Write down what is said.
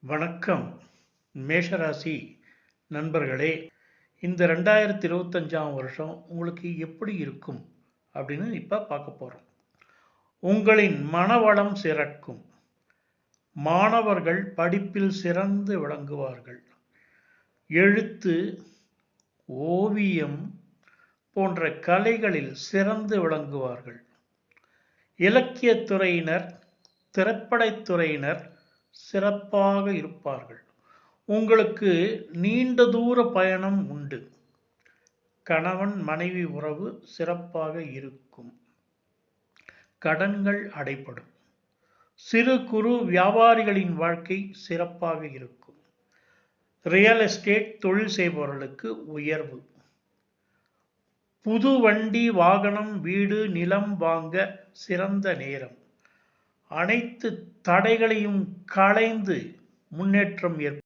வணக்கம் மேஷராசி நண்பர்களே. இந்த 2025ஆம் வருஷம் உங்களுக்கு எப்படி இருக்கும் அப்படின்னு இப்போ பார்க்க போகிறோம். உங்களின் மனவளம் சிறக்கும். மாணவர்கள் படிப்பில் சிறந்து விளங்குவார்கள். எழுத்து, ஓவியம் போன்ற கலைகளில் சிறந்து விளங்குவார்கள். இலக்கியத்துறையினர், திரைப்படத்துறையினர் சிறப்பாக இருப்பார்கள். உங்களுக்கு நீண்ட தூர பயணம் உண்டு. கணவன் மனைவி உறவு சிறப்பாக இருக்கும். கடன்கள் அடைபடும். சிறு குறு வியாபாரிகளின் வாழ்க்கை சிறப்பாக இருக்கும். ரியல் எஸ்டேட் தொழில் செய்பவர்களுக்கு உயர்வு. புது வண்டி, வாகனம், வீடு, நிலம் வாங்க சிறந்த நேரம். அனைத்து தடைகளையும் களைந்து முன்னேற்றம் ஏற்படும்.